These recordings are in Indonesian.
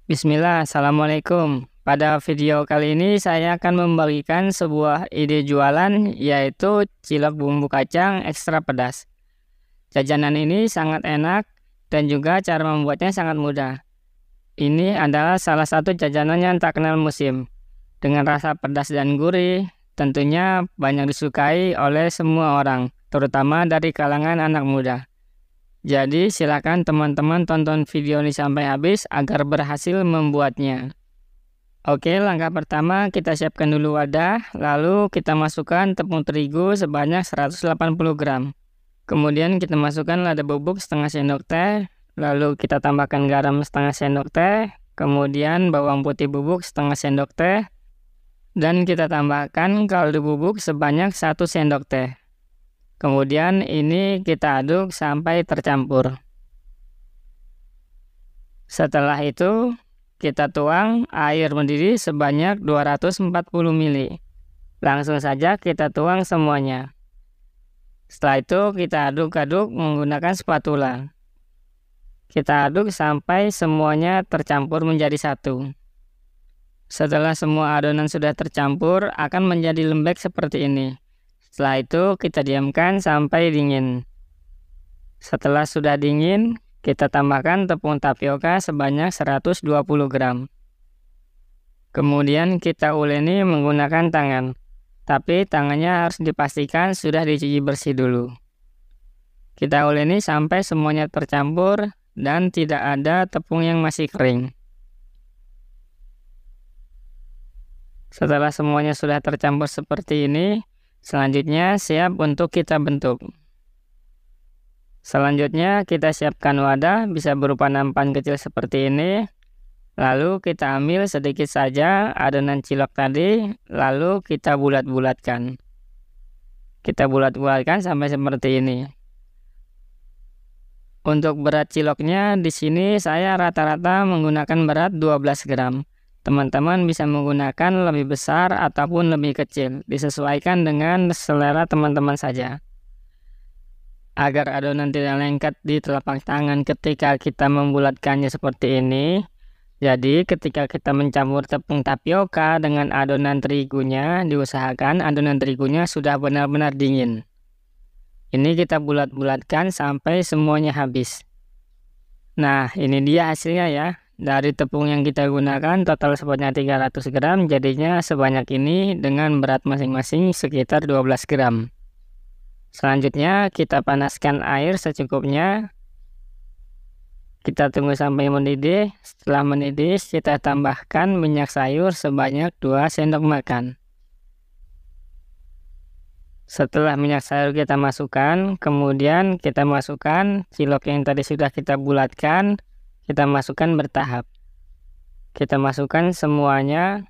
Bismillah, Assalamualaikum. Pada video kali ini saya akan membagikan sebuah ide jualan, yaitu cilok bumbu kacang ekstra pedas. Jajanan ini sangat enak dan juga cara membuatnya sangat mudah. Ini adalah salah satu jajanan yang tak kenal musim. Dengan rasa pedas dan gurih, tentunya banyak disukai oleh semua orang, terutama dari kalangan anak muda. Jadi silakan teman-teman tonton video ini sampai habis agar berhasil membuatnya. Oke, langkah pertama kita siapkan dulu wadah, lalu kita masukkan tepung terigu sebanyak 180 gram. Kemudian kita masukkan lada bubuk setengah sendok teh, lalu kita tambahkan garam setengah sendok teh, kemudian bawang putih bubuk setengah sendok teh, dan kita tambahkan kaldu bubuk sebanyak 1 sendok teh. Kemudian ini kita aduk sampai tercampur. Setelah itu kita tuang air mendidih sebanyak 240 ml. Langsung saja kita tuang semuanya. Setelah itu kita aduk-aduk menggunakan spatula. Kita aduk sampai semuanya tercampur menjadi satu. Setelah semua adonan sudah tercampur, akan menjadi lembek seperti ini. Setelah itu kita diamkan sampai dingin. Setelah sudah dingin, kita tambahkan tepung tapioka sebanyak 120 gram. Kemudian kita uleni menggunakan tangan. Tapi tangannya harus dipastikan sudah dicuci bersih dulu. Kita uleni sampai semuanya tercampur dan tidak ada tepung yang masih kering. Setelah semuanya sudah tercampur seperti ini, selanjutnya siap untuk kita bentuk. Selanjutnya kita siapkan wadah, bisa berupa nampan kecil seperti ini. Lalu kita ambil sedikit saja adonan cilok tadi, lalu kita bulat-bulatkan. Kita bulat-bulatkan sampai seperti ini. Untuk berat ciloknya di sini saya rata-rata menggunakan berat 12 gram. Teman-teman bisa menggunakan lebih besar ataupun lebih kecil, disesuaikan dengan selera teman-teman saja. Agar adonan tidak lengket di telapak tangan ketika kita membulatkannya seperti ini. Jadi ketika kita mencampur tepung tapioka dengan adonan terigunya, diusahakan adonan terigunya sudah benar-benar dingin. Ini kita bulat-bulatkan sampai semuanya habis. Nah, ini dia hasilnya ya. Dari tepung yang kita gunakan total sebanyak 300 gram, jadinya sebanyak ini dengan berat masing-masing sekitar 12 gram. Selanjutnya kita panaskan air secukupnya. Kita tunggu sampai mendidih. Setelah mendidih kita tambahkan minyak sayur sebanyak 2 sendok makan. Setelah minyak sayur kita masukkan, kemudian kita masukkan cilok yang tadi sudah kita bulatkan. Kita masukkan bertahap. Kita masukkan semuanya.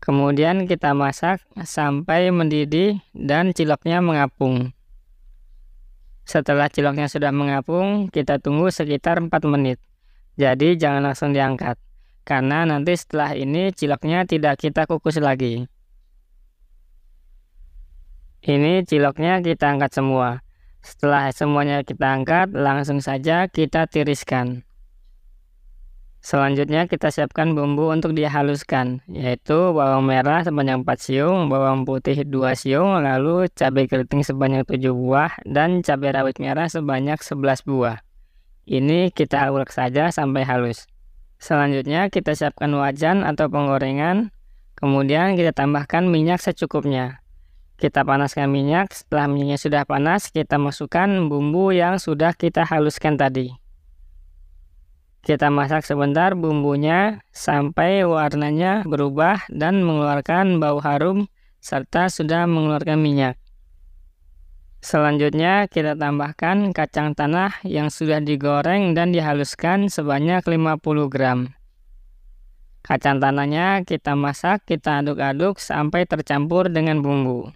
Kemudian kita masak sampai mendidih dan ciloknya mengapung. Setelah ciloknya sudah mengapung, kita tunggu sekitar 4 menit. Jadi jangan langsung diangkat, karena nanti setelah ini ciloknya tidak kita kukus lagi. Ini ciloknya kita angkat semua. Setelah semuanya kita angkat, langsung saja kita tiriskan. Selanjutnya kita siapkan bumbu untuk dihaluskan, yaitu bawang merah sebanyak 4 siung, bawang putih 2 siung, lalu cabai keriting sebanyak 7 buah, dan cabai rawit merah sebanyak 11 buah. Ini kita ulek saja sampai halus. Selanjutnya kita siapkan wajan atau penggorengan, kemudian kita tambahkan minyak secukupnya. Kita panaskan minyak, setelah minyaknya sudah panas, kita masukkan bumbu yang sudah kita haluskan tadi. Kita masak sebentar bumbunya sampai warnanya berubah dan mengeluarkan bau harum serta sudah mengeluarkan minyak. Selanjutnya kita tambahkan kacang tanah yang sudah digoreng dan dihaluskan sebanyak 50 gram. Kacang tanahnya kita masak, kita aduk-aduk sampai tercampur dengan bumbu.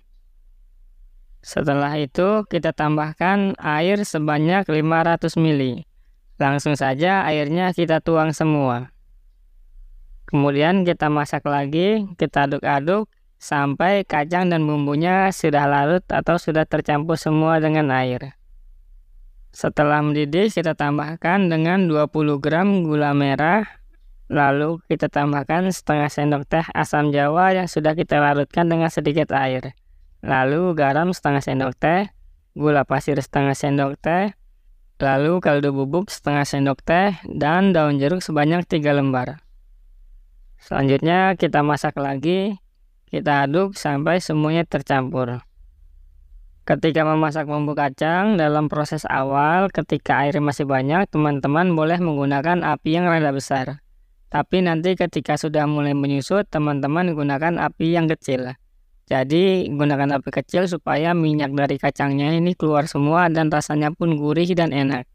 Setelah itu kita tambahkan air sebanyak 500 ml. Langsung saja airnya kita tuang semua. Kemudian kita masak lagi, kita aduk-aduk sampai kacang dan bumbunya sudah larut atau sudah tercampur semua dengan air. Setelah mendidih, kita tambahkan dengan 20 gram gula merah. Lalu kita tambahkan setengah sendok teh asam jawa yang sudah kita larutkan dengan sedikit air. Lalu garam setengah sendok teh, gula pasir setengah sendok teh, lalu kaldu bubuk setengah sendok teh, dan daun jeruk sebanyak 3 lembar. Selanjutnya kita masak lagi, kita aduk sampai semuanya tercampur. Ketika memasak bumbu kacang, dalam proses awal ketika air masih banyak, teman-teman boleh menggunakan api yang rada besar. Tapi nanti ketika sudah mulai menyusut, teman-teman gunakan api yang kecil. Jadi gunakan api kecil supaya minyak dari kacangnya ini keluar semua dan rasanya pun gurih dan enak.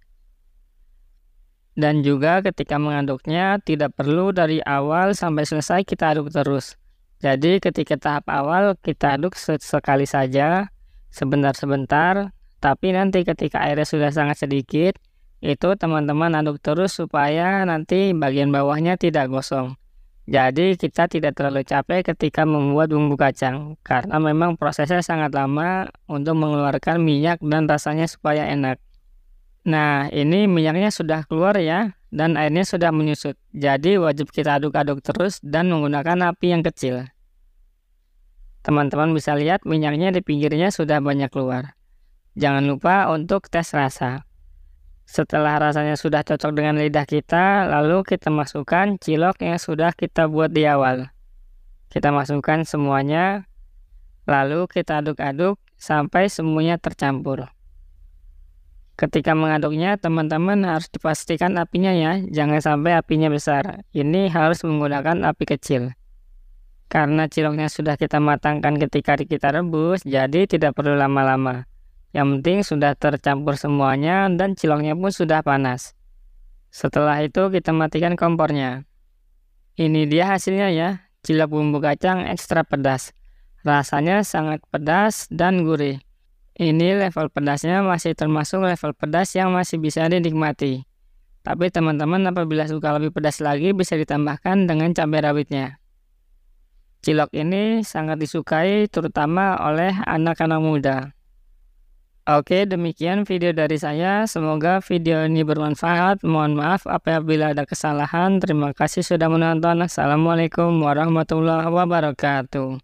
Dan juga ketika mengaduknya tidak perlu dari awal sampai selesai kita aduk terus. Jadi ketika tahap awal kita aduk sekali saja, sebentar-sebentar, tapi nanti ketika airnya sudah sangat sedikit, itu teman-teman aduk terus supaya nanti bagian bawahnya tidak gosong. Jadi kita tidak terlalu capek ketika membuat bumbu kacang, karena memang prosesnya sangat lama untuk mengeluarkan minyak dan rasanya supaya enak. Nah, ini minyaknya sudah keluar ya, dan airnya sudah menyusut. Jadi wajib kita aduk-aduk terus dan menggunakan api yang kecil. Teman-teman bisa lihat minyaknya di pinggirnya sudah banyak keluar. Jangan lupa untuk tes rasa. Setelah rasanya sudah cocok dengan lidah kita, lalu kita masukkan cilok yang sudah kita buat di awal. Kita masukkan semuanya, lalu kita aduk-aduk sampai semuanya tercampur. Ketika mengaduknya, teman-teman harus dipastikan apinya ya, jangan sampai apinya besar. Ini harus menggunakan api kecil. Karena ciloknya sudah kita matangkan ketika kita rebus, jadi tidak perlu lama-lama. Yang penting sudah tercampur semuanya dan ciloknya pun sudah panas. Setelah itu kita matikan kompornya. Ini dia hasilnya ya, cilok bumbu kacang ekstra pedas. Rasanya sangat pedas dan gurih. Ini level pedasnya masih termasuk level pedas yang masih bisa dinikmati. Tapi teman-teman apabila suka lebih pedas lagi bisa ditambahkan dengan cabai rawitnya. Cilok ini sangat disukai terutama oleh anak-anak muda. Oke, demikian video dari saya. Semoga video ini bermanfaat. Mohon maaf apabila ada kesalahan. Terima kasih sudah menonton. Assalamualaikum warahmatullahi wabarakatuh.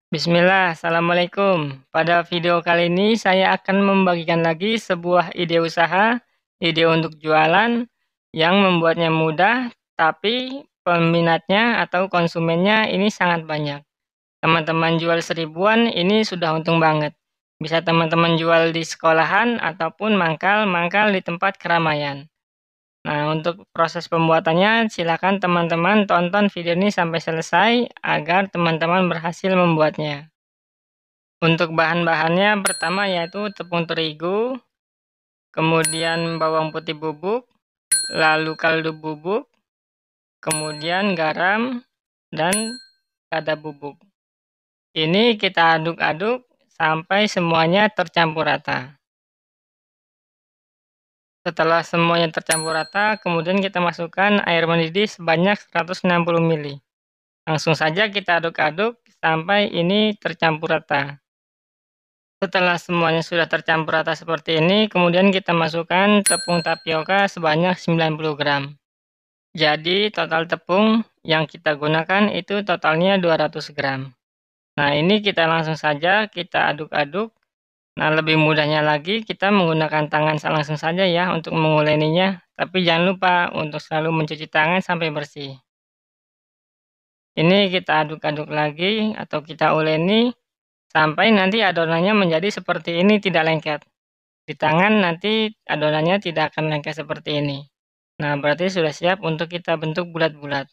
Bismillah, Assalamualaikum. Pada video kali ini saya akan membagikan lagi sebuah ide usaha, ide untuk jualan yang membuatnya mudah, tapi peminatnya atau konsumennya ini sangat banyak. Teman-teman jual seribuan ini sudah untung banget. Bisa teman-teman jual di sekolahan ataupun mangkal-mangkal di tempat keramaian. Nah, untuk proses pembuatannya, silakan teman-teman tonton video ini sampai selesai agar teman-teman berhasil membuatnya. Untuk bahan-bahannya pertama yaitu tepung terigu, kemudian bawang putih bubuk, lalu kaldu bubuk, kemudian garam, dan lada bubuk. Ini kita aduk-aduk sampai semuanya tercampur rata. Setelah semuanya tercampur rata, kemudian kita masukkan air mendidih sebanyak 160 ml. Langsung saja kita aduk-aduk sampai ini tercampur rata. Setelah semuanya sudah tercampur rata seperti ini, kemudian kita masukkan tepung tapioka sebanyak 90 gram. Jadi total tepung yang kita gunakan itu totalnya 200 gram. Nah, ini kita langsung saja kita aduk-aduk. Nah, lebih mudahnya lagi kita menggunakan tangan langsung saja ya untuk menguleninya. Tapi jangan lupa untuk selalu mencuci tangan sampai bersih. Ini kita aduk-aduk lagi atau kita uleni sampai nanti adonannya menjadi seperti ini, tidak lengket. Di tangan nanti adonannya tidak akan lengket seperti ini. Nah, berarti sudah siap untuk kita bentuk bulat-bulat.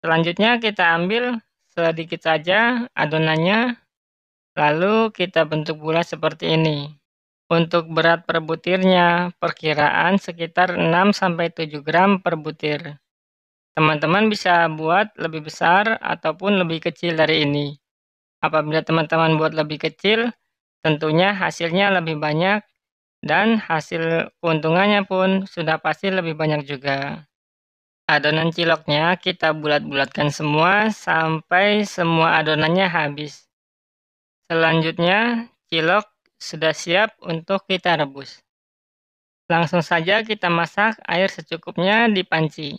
Selanjutnya kita ambil sedikit saja adonannya. Lalu kita bentuk bulat seperti ini. Untuk berat per butirnya, perkiraan sekitar 6-7 gram per butir. Teman-teman bisa buat lebih besar ataupun lebih kecil dari ini. Apabila teman-teman buat lebih kecil, tentunya hasilnya lebih banyak dan hasil keuntungannya pun sudah pasti lebih banyak juga. Adonan ciloknya kita bulat-bulatkan semua sampai semua adonannya habis. Selanjutnya, cilok sudah siap untuk kita rebus. Langsung saja kita masak air secukupnya di panci.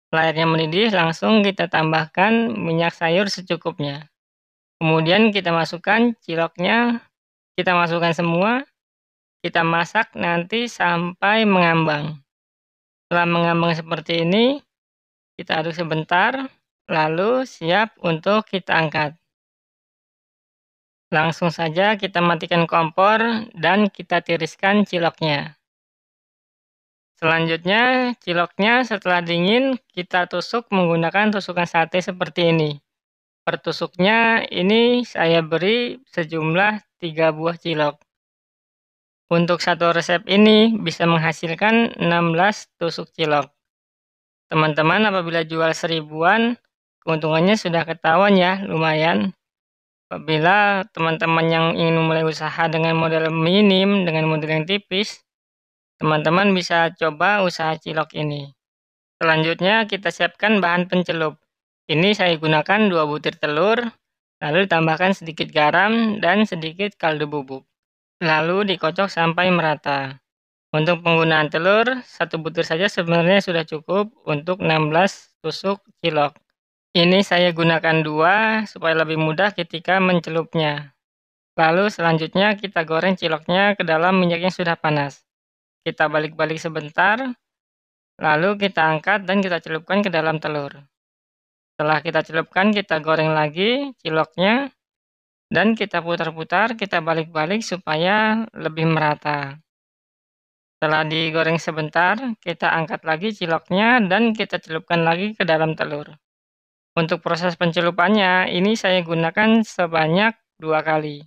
Setelah airnya mendidih, langsung kita tambahkan minyak sayur secukupnya. Kemudian kita masukkan ciloknya, kita masukkan semua, kita masak nanti sampai mengambang. Setelah mengambang seperti ini, kita aduk sebentar, lalu siap untuk kita angkat. Langsung saja kita matikan kompor dan kita tiriskan ciloknya. Selanjutnya, ciloknya setelah dingin kita tusuk menggunakan tusukan sate seperti ini. Per tusuknya ini saya beri sejumlah 3 buah cilok. Untuk satu resep ini bisa menghasilkan 16 tusuk cilok. Teman-teman apabila jual 1000-an, keuntungannya sudah ketahuan ya, lumayan. Apabila teman-teman yang ingin memulai usaha dengan modal minim, dengan modal yang tipis, teman-teman bisa coba usaha cilok ini. Selanjutnya kita siapkan bahan pencelup. Ini saya gunakan 2 butir telur, lalu ditambahkan sedikit garam dan sedikit kaldu bubuk. Lalu dikocok sampai merata. Untuk penggunaan telur, 1 butir saja sebenarnya sudah cukup untuk 16 tusuk cilok. Ini saya gunakan 2 supaya lebih mudah ketika mencelupnya. Lalu selanjutnya kita goreng ciloknya ke dalam minyak yang sudah panas. Kita balik-balik sebentar, lalu kita angkat dan kita celupkan ke dalam telur. Setelah kita celupkan, kita goreng lagi ciloknya, dan kita putar-putar, kita balik-balik supaya lebih merata. Setelah digoreng sebentar, kita angkat lagi ciloknya dan kita celupkan lagi ke dalam telur. Untuk proses pencelupannya, ini saya gunakan sebanyak 2 kali.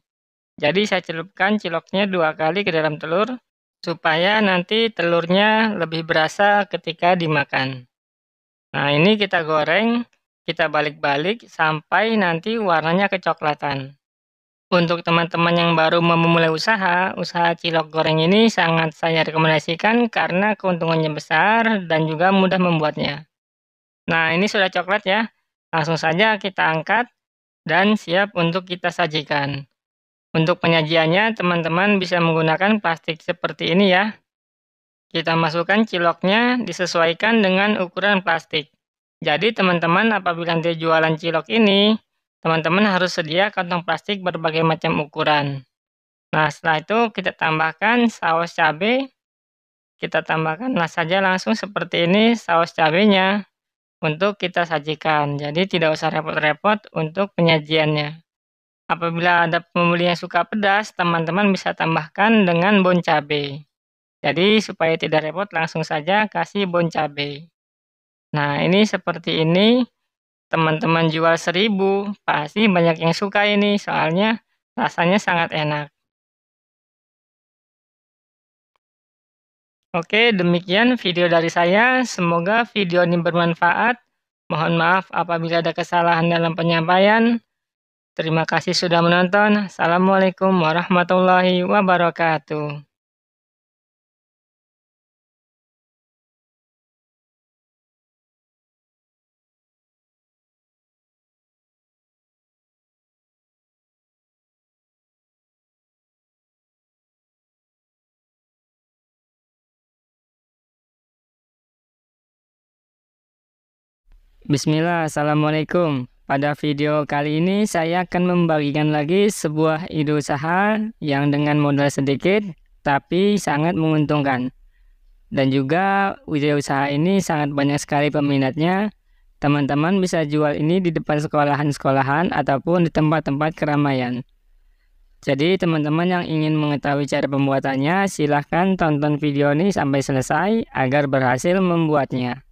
Jadi saya celupkan ciloknya 2 kali ke dalam telur, supaya nanti telurnya lebih berasa ketika dimakan. Nah, ini kita goreng, kita balik-balik sampai nanti warnanya kecoklatan. Untuk teman-teman yang baru memulai usaha cilok goreng ini sangat saya rekomendasikan karena keuntungannya besar dan juga mudah membuatnya. Nah, ini sudah coklat ya. Langsung saja kita angkat dan siap untuk kita sajikan. Untuk penyajiannya, teman-teman bisa menggunakan plastik seperti ini ya. Kita masukkan ciloknya disesuaikan dengan ukuran plastik. Jadi teman-teman apabila nanti jualan cilok ini, teman-teman harus sedia kantong plastik berbagai macam ukuran. Nah, setelah itu kita tambahkan saus cabai. Kita tambahkanlah saja langsung seperti ini saus cabenya untuk kita sajikan. Jadi tidak usah repot-repot untuk penyajiannya. Apabila ada pembeli yang suka pedas, teman-teman bisa tambahkan dengan bon cabai. Jadi supaya tidak repot langsung saja kasih bon cabai. Nah, ini seperti ini. Teman-teman jual 1000, pasti banyak yang suka ini, soalnya rasanya sangat enak. Oke, demikian video dari saya. Semoga video ini bermanfaat. Mohon maaf apabila ada kesalahan dalam penyampaian. Terima kasih sudah menonton. Assalamualaikum warahmatullahi wabarakatuh. Bismillah, Assalamualaikum. Pada video kali ini saya akan membagikan lagi sebuah ide usaha yang dengan modal sedikit tapi sangat menguntungkan. Dan juga ide usaha ini sangat banyak sekali peminatnya. Teman-teman bisa jual ini di depan sekolahan-sekolahan ataupun di tempat-tempat keramaian. Jadi teman-teman yang ingin mengetahui cara pembuatannya, silahkan tonton video ini sampai selesai agar berhasil membuatnya.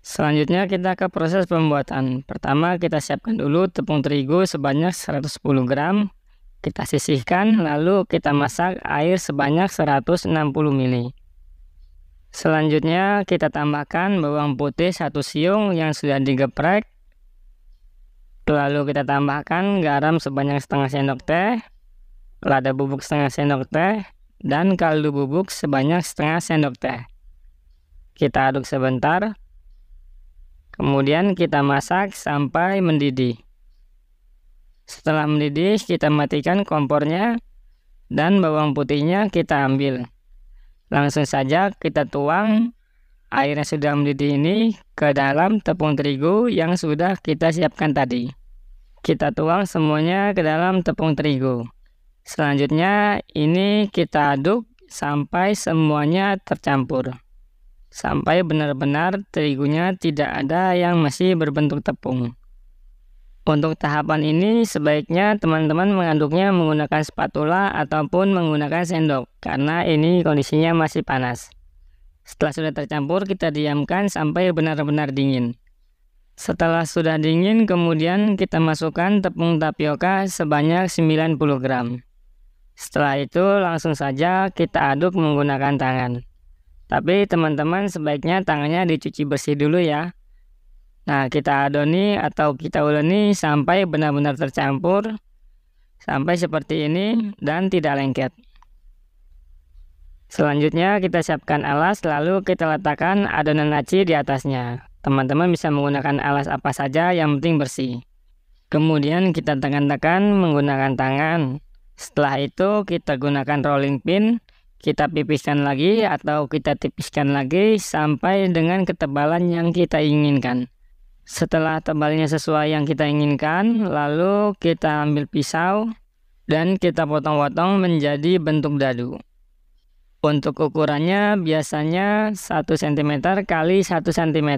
Selanjutnya kita ke proses pembuatan. Pertama kita siapkan dulu tepung terigu sebanyak 110 gram. Kita sisihkan lalu kita masak air sebanyak 160 ml. Selanjutnya kita tambahkan bawang putih 1 siung yang sudah digeprek. Lalu kita tambahkan garam sebanyak setengah sendok teh, lada bubuk setengah sendok teh, dan kaldu bubuk sebanyak setengah sendok teh. Kita aduk sebentar, kemudian kita masak sampai mendidih. Setelah mendidih, kita matikan kompornya dan bawang putihnya kita ambil. Langsung saja kita tuang air yang sudah mendidih ini ke dalam tepung terigu yang sudah kita siapkan tadi. Kita tuang semuanya ke dalam tepung terigu. Selanjutnya ini kita aduk sampai semuanya tercampur. Sampai benar-benar terigunya tidak ada yang masih berbentuk tepung. Untuk tahapan ini sebaiknya teman-teman mengaduknya menggunakan spatula ataupun menggunakan sendok karena ini kondisinya masih panas. Setelah sudah tercampur, kita diamkan sampai benar-benar dingin. Setelah sudah dingin, kemudian kita masukkan tepung tapioka sebanyak 90 gram. Setelah itu langsung saja kita aduk menggunakan tangan. Tapi teman-teman sebaiknya tangannya dicuci bersih dulu ya. Nah, kita adoni atau kita uleni sampai benar-benar tercampur, sampai seperti ini dan tidak lengket. Selanjutnya kita siapkan alas, lalu kita letakkan adonan aci di atasnya. Teman-teman bisa menggunakan alas apa saja, yang penting bersih. Kemudian kita tekan-tekan menggunakan tangan. Setelah itu kita gunakan rolling pin, kita pipiskan lagi atau kita tipiskan lagi sampai dengan ketebalan yang kita inginkan. Setelah tebalnya sesuai yang kita inginkan, lalu kita ambil pisau dan kita potong-potong menjadi bentuk dadu. Untuk ukurannya biasanya 1 cm kali 1 cm.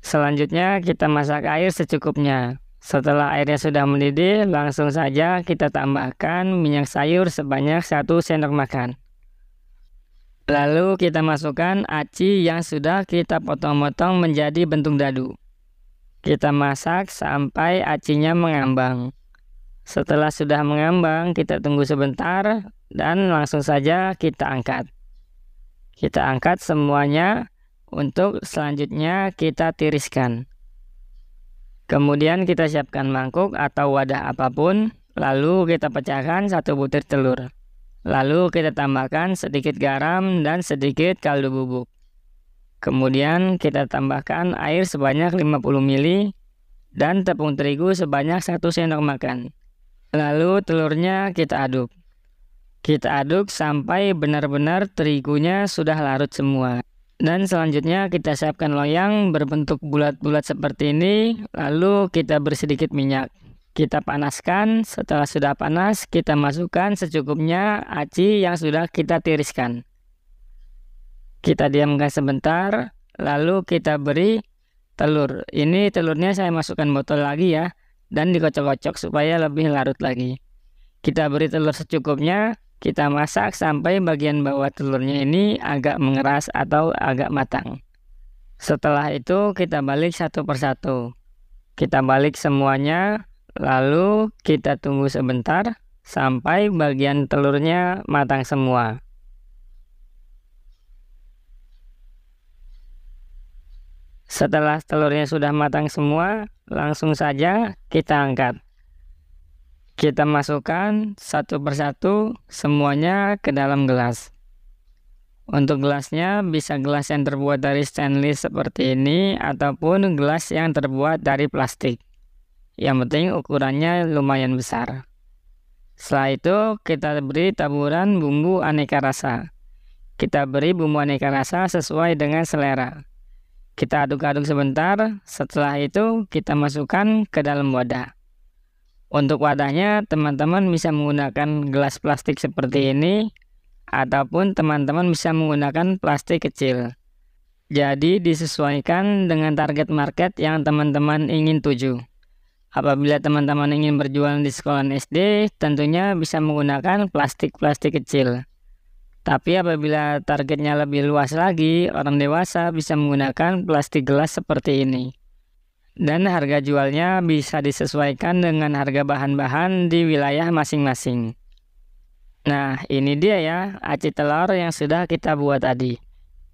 Selanjutnya kita masak air secukupnya. Setelah airnya sudah mendidih, langsung saja kita tambahkan minyak sayur sebanyak 1 sendok makan. Lalu kita masukkan aci yang sudah kita potong-potong menjadi bentuk dadu. Kita masak sampai acinya mengambang. Setelah sudah mengambang, kita tunggu sebentar dan langsung saja kita angkat. Kita angkat semuanya untuk selanjutnya kita tiriskan. Kemudian kita siapkan mangkuk atau wadah apapun, lalu kita pecahkan 1 butir telur. Lalu kita tambahkan sedikit garam dan sedikit kaldu bubuk. Kemudian kita tambahkan air sebanyak 50 ml dan tepung terigu sebanyak 1 sendok makan. Lalu telurnya kita aduk. Kita aduk sampai benar-benar terigunya sudah larut semua. Dan selanjutnya kita siapkan loyang berbentuk bulat-bulat seperti ini, lalu kita beri sedikit minyak. Kita panaskan, setelah sudah panas kita masukkan secukupnya aci yang sudah kita tiriskan. Kita diamkan sebentar, lalu kita beri telur. Ini telurnya saya masukkan botol lagi ya, dan dikocok-kocok supaya lebih larut lagi. Kita beri telur secukupnya, kita masak sampai bagian bawah telurnya ini agak mengeras atau agak matang. Setelah itu kita balik satu persatu. Kita balik semuanya. Lalu kita tunggu sebentar sampai bagian telurnya matang semua. Setelah telurnya sudah matang semua, langsung saja kita angkat. Kita masukkan satu persatu semuanya ke dalam gelas. Untuk gelasnya bisa gelas yang terbuat dari stainless seperti ini ataupun gelas yang terbuat dari plastik. Yang penting ukurannya lumayan besar. Setelah itu kita beri taburan bumbu aneka rasa. Kita beri bumbu aneka rasa sesuai dengan selera. Kita aduk-aduk sebentar, setelah itu kita masukkan ke dalam wadah. Untuk wadahnya teman-teman bisa menggunakan gelas plastik seperti ini, ataupun teman-teman bisa menggunakan plastik kecil. Jadi disesuaikan dengan target market yang teman-teman ingin tuju. Apabila teman-teman ingin berjualan di sekolah SD, tentunya bisa menggunakan plastik-plastik kecil. Tapi apabila targetnya lebih luas lagi, orang dewasa bisa menggunakan plastik gelas seperti ini. Dan harga jualnya bisa disesuaikan dengan harga bahan-bahan di wilayah masing-masing. Nah, ini dia ya, aci telur yang sudah kita buat tadi.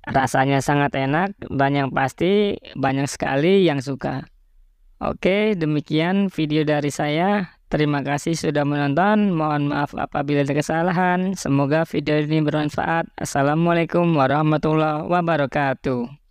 Rasanya sangat enak dan yang pasti banyak sekali yang suka. Oke, demikian video dari saya. Terima kasih sudah menonton. Mohon maaf apabila ada kesalahan. Semoga video ini bermanfaat. Assalamualaikum warahmatullahi wabarakatuh.